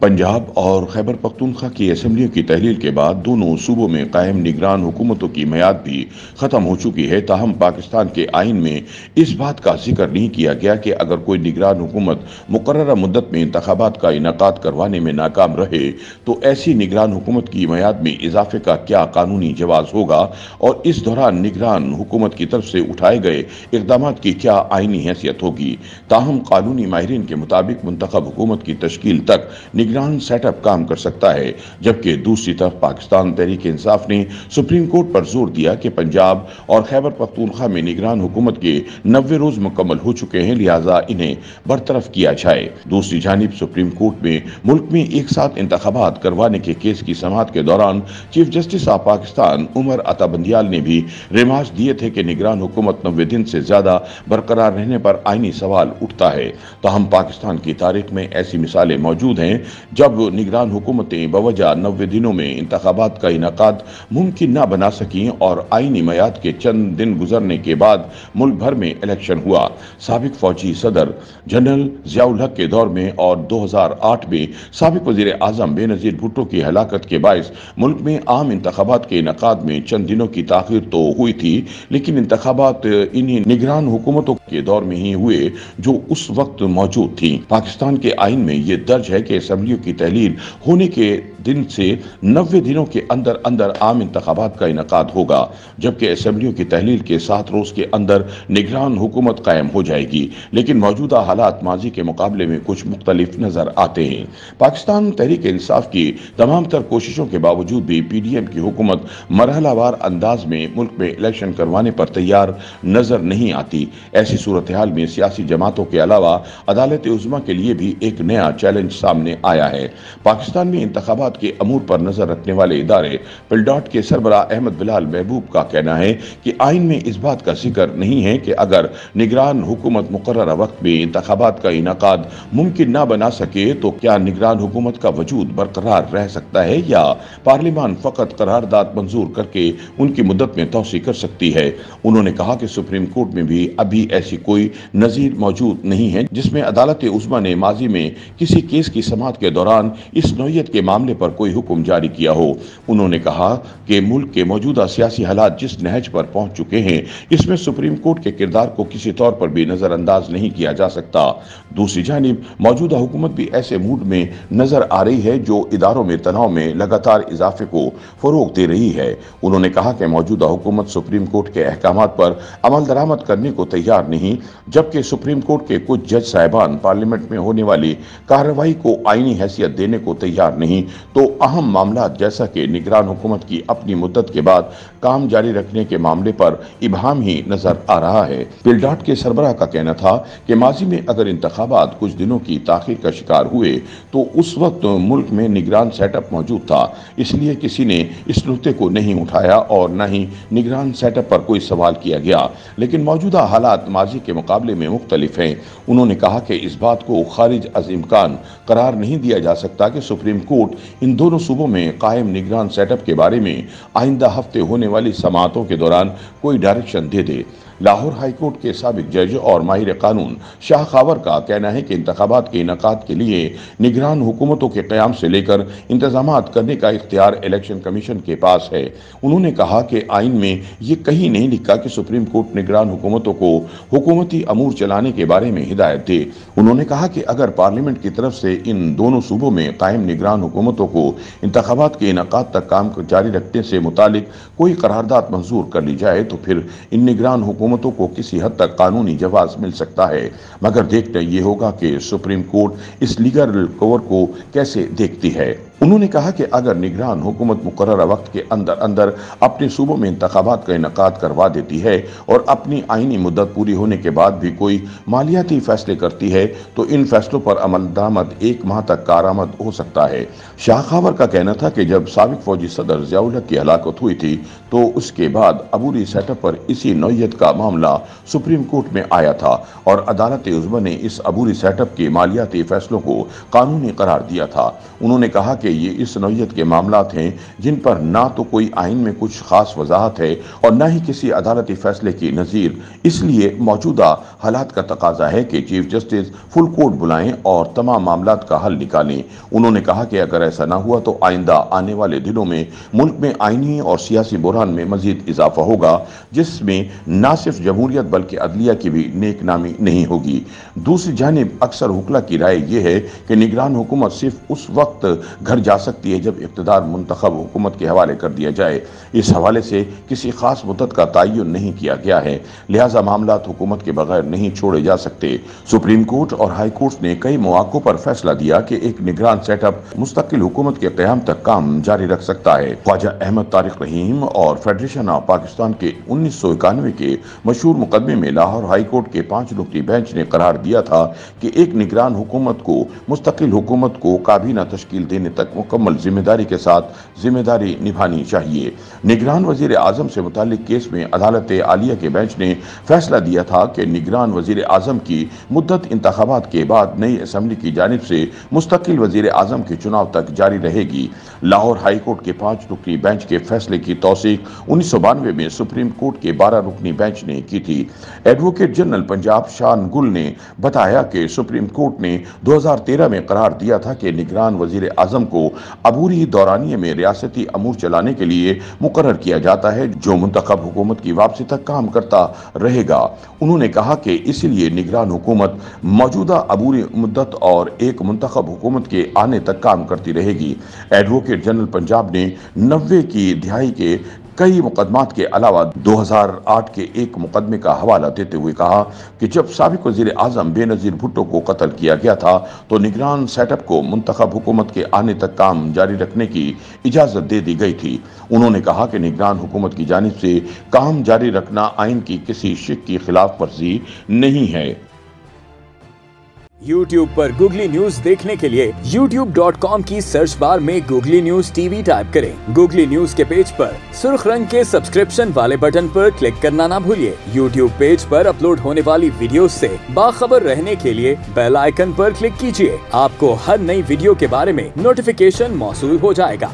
पंजाब और खैबर पख्तूनख्वा की असम्बलियों की तहलील के बाद दोनों सूबों में कायम निगरान हुकूमतों की मियाद भी ख़त्म हो चुकी है। ताहम पाकिस्तान के आइन में इस बात का जिक्र नहीं किया गया कि अगर कोई निगरान हुकूमत मुकर्ररा मुद्दत में इंतखाबात का इनेकाद करवाने में नाकाम रहे तो ऐसी निगरान हुकूमत की मियाद में इजाफे का क्या कानूनी जवाज़ होगा और इस दौरान निगरान हुकूमत की तरफ से उठाए गए इक़दाम की क्या आइनी हैसियत होगी। ताहम कानूनी माहिरीन के मुताबिक मुंतखब हुकूमत की तश्कील तक निगरान सेटअप काम कर सकता है, जबकि दूसरी तरफ पाकिस्तान तहरीक इंसाफ ने सुप्रीम कोर्ट पर जोर दिया कि पंजाब और खैबर पख्तूनख्वा में निगरान हुकूमत के 90 रोज मुकम्मल हो चुके हैं, लिहाजा इन्हें बरतरफ किया जाए। दूसरी जानिब सुप्रीम कोर्ट में मुल्क में एक साथ इंतखाबात करवाने के केस की समाअत के दौरान chief justice of Pakistan Umar Ata Bandial ने भी रेमाज दिए थे कि निगरान हुकूमत 90 दिन से ज्यादा बरकरार रहने पर आईनी सवाल उठता है। तो हम पाकिस्तान की तारीख में ऐसी मिसालें मौजूद हैं जब निगरान हुकूमतें बवजह 90 दिनों में इंतखाबात का इनेकाद मुमकिन न बना सकीं और आईनी मियाद के चंद दिन गुजरने के बाद मुल्क भर में इलेक्शन हुआ। साबिक फौजी सदर जनरल जियाउल हक के दौर में और 2008 में साबिक वजीर आजम बेनजीर भुट्टो की हलाकत के बायस मुल्क में आम इंतखाबात के इनेकाद में चंद दिनों की ताखीर तो हुई थी, लेकिन इंतखाबात इन्हीं निगरान हुकूमतों के दौर में ही हुए जो उस वक्त मौजूद थी। पाकिस्तान के आइन में ये दर्ज है कि असम्बलियों की तहलील होने के दिन से 90 दिनों के अंदर अंदर आम इंतखाबात का इनेकाद होगा, जबकि असम्बलियों की तहलील के 7 रोज के अंदर निगरान हुकूमत कायम हो जाएगी। लेकिन मौजूदा हालात माजी के मुकाबले में कुछ मुख्तलिफ नजर आते हैं। पाकिस्तान तहरीक इंसाफ की तमाम तर कोशिशों के बावजूद भी PDM की हुकूमत मरहलावार अंदाज में मुल्क में इलेक्शन करवाने पर तैयार नजर नहीं आती। ऐसी सूरत हाल में सियासी जमातों के अलावा अदालत उज़्मा के लिए भी एक नया चैलेंज सामने आया है। पाकिस्तान में इंतखाबात के अमूर पर नजर रखने वाले इदारे पिलडॉट के सरबराह अहमद बिलाल महबूब का कहना है कि आइन में इस बात का जिक्र नहीं है कि अगर निगरान हुकूमत मुकर्ररा वक्त में इंतखाबात का इनेकाद मुमकिन न बना सके तो क्या निगरान हुकूमत का वजूद बरकरार रह सकता है या पार्लियामान फकत करारदाद मंजूर करके उनकी मुद्दत में तोसी कर सकती है। उन्होंने कहा कि सुप्रीम कोर्ट में भी अभी ऐसी कोई नजीर मौजूद नहीं है जिसमें अदालत उज़्मा ने माजी में किसी केस की समाअत के दौरान इस नौयत के मामले पर कोई हुक्म जारी किया हो। उन्होंने कहा कि मुल्क के मौजूदा सियासी हालात जिस नहज पर पहुंच चुके हैं, इसमें सुप्रीम कोर्ट के किरदार को किसी तौर पर भी नजरअंदाज नहीं किया जा सकता। दूसरी जानिब मौजूदा हुकूमत भी ऐसे मूड में नजर आ रही है जो इदारों में तनाव में लगातार इजाफे को फरोग दे रही है। उन्होंने कहा कि मौजूदा हुकूमत सुप्रीम कोर्ट के अहकामात पर अमल दरामद करने को तैयार नहीं, जबकि सुप्रीम कोर्ट के कुछ जज साहिबान पार्लियामेंट में होने वाली कार्रवाई को आईनी हैसियत देने को तैयार नहीं, तो अहम मामला जैसा कि निगरान हुकूमत की अपनी मुद्दत के बाद काम जारी रखने के मामले पर इबहम ही नजर आ रहा है। पिलडॉट के सरबराह का कहना था कि माजी में अगर इंतखाबात कुछ दिनों की ताखीर का शिकार हुए तो उस वक्त मुल्क में निगरान सेटअप मौजूद था, इसलिए किसी ने इस नुक्ते को नहीं उठाया और न ही निगरान सेटअप पर कोई सवाल किया गया। लेकिन मौजूदा हालात माजी के मुकाबले में मुख्तलिफ हैं। उन्होंने कहा कि इस बात को खारिज अज इम्कान करार नहीं दिया जा सकता कि सुप्रीम कोर्ट इन दोनों सूबों में कायम निगरान सेटअप के बारे में आइंदा हफ्ते होने वाली समाअतों के दौरान कोई डायरेक्शन दे दे। लाहौर हाई कोर्ट के साबिक जज और माहिर कानून शाह खावर का कहना है कि इंतखाबात के इनेकाद के लिए निगरान हुकूमतों के क़याम से लेकर इंतजामात करने का इख्तियार इलेक्शन कमीशन के पास है। उन्होंने कहा कि आइन में ये कहीं नहीं लिखा कि सुप्रीम कोर्ट निगरान हुकूमतों को हुकूमती अमूर चलाने के बारे में हिदायत दे। उन्होंने कहा कि अगर पार्लियामेंट की तरफ से इन दोनों सूबों में कायम निगरान हुकूमतों को इंतखाबात के इनेकाद तक काम जारी रखने से मुतालिक कोई करारदाद मंजूर कर ली जाए तो फिर इन निगरान हुकूमतों को किसी हद तक कानूनी जवाब मिल सकता है, मगर देखना ये होगा कि सुप्रीम कोर्ट इस लीगल कवर को कैसे देखती है। उन्होंने कहा कि अगर निगरान हुकूमत मुकर्ररा वक्त के अंदर अंदर अपने सूबों में इंतखाबात का इनेकाद करवा देती है और अपनी आईनी मुद्दत पूरी होने के बाद भी कोई मालियाती फैसले करती है तो इन फैसलों पर अमल दरामद 1 माह तक कारआमद हो सकता है। शाह खावर का कहना था कि जब साबिक फौजी सदर जियाउल हक की हलाकत हुई थी तो उसके बाद अबूरी सेटअप पर इसी नौयत का मामला सुप्रीम कोर्ट में आया था और अदालत उज़्मा ने इस अबूरी सेटअप के मालियाती फैसलों को कानूनी करार दिया था। उन्होंने कहा कि ये इस नौयत के मामलात हैं जिन पर ना तो कोई आइन में कुछ खास वजाहत है और ना ही किसी अदालती फैसले की नज़ीर। इसलिए मौजूदा हालात का तकाजा है कि चीफ जस्टिस फुल कोर्ट बुलाएं और तमाम मामलात का हल निकालें। उन्होंने कहा कि अगर ऐसा ना हुआ तो आइंदा आने वाले दिनों में मुल्क में आइनी और सियासी बुरहान में मजीद इजाफा होगा, जिसमें ना सिर्फ जमहूरियत बल्कि अदलिया की भी नेक नामी नहीं होगी। दूसरी जानिब अक्सर हुक्ला की राय यह है कि निगरान हुकूमत सिर्फ उस वक्त घर जा सकती है जब इख्तिदार मुंतखब हुकूमत के हवाले कर दिया जाए। इस हवाले से किसी खास मुद्दत का तयन नहीं किया गया है, लिहाजा मामलात हुकूमत के बगैर नहीं छोड़े जा सकते। सुप्रीम कोर्ट और हाई कोर्ट ने कई मौक़ों पर फैसला दिया कि एक निगरान सेटअप मुस्तकिल हुकूमत के क़याम तक काम जारी रख सकता है। ख्वाजा अहमद तारिक रहीम और फेडरेशन ऑफ पाकिस्तान के 1991 के मशहूर मुकदमे में लाहौर हाई कोर्ट के 5 रुकनी बेंच ने करार दिया था कि एक निगरान हुकूमत को मुस्तकिल हुकूमत को काबीना तश्कील देने तक मुकम्मल जिम्मेदारी के साथ जिम्मेदारी निभानी चाहिए। निगरान वजीर आजम से मुतालिक केस में अदालत आलिया के बेंच ने फैसला दिया था कि निगरान वजीर आजम की मुद्दत इंतखाबात के बाद नई असम्बली की जानिब से मुस्तकिल वजीर आजम के चुनाव तक जारी रहेगी। लाहौर हाई कोर्ट के 5 रुकनी बेंच के फैसले की तौसीक 1992 में सुप्रीम कोर्ट के 12 रुकनी बेंच ने की थी। एडवोकेट जनरल पंजाब शान गुल ने बताया कि सुप्रीम कोर्ट ने 2013 में करार दिया था कि निगरान वजीर आजम को अबूरी दौरानिये में रियासती अमूर चलाने के लिए मुकर्रर किया जाता है, जो मुंतखब हुकूमत की वापसी तक काम करता रहेगा। उन्होंने कहा कि इसलिए निगरान हुकूमत मौजूदा अबूरी मुद्दत और एक मुंतखब हुकूमत के आने तक काम करती रहेगी। एडवोकेट जनरल पंजाब ने 90 की दिहाई के कई मुकदमात के अलावा 2008 के एक मुकदमे का हवाला देते हुए कहा कि जब साबिक वजीर आजम बेनजीर भुट्टो को कत्ल किया गया था तो निगरान सेटअप को मुंतखब हुकूमत के आने तक काम जारी रखने की इजाज़त दे दी गई थी। उन्होंने कहा कि निगरान हुकूमत की जानिब से काम जारी रखना आइन की किसी शिक की खिलाफ वर्जी नहीं है। YouTube पर गूगली न्यूज देखने के लिए youtube.com की सर्च बार में गूगली न्यूज टीवी टाइप करें। गूगली न्यूज के पेज पर सुर्ख रंग के सब्सक्रिप्शन वाले बटन पर क्लिक करना ना भूलिए। YouTube पेज पर अपलोड होने वाली वीडियोस से बाखबर रहने के लिए बेल आइकन पर क्लिक कीजिए। आपको हर नई वीडियो के बारे में नोटिफिकेशन मौसूल हो जाएगा।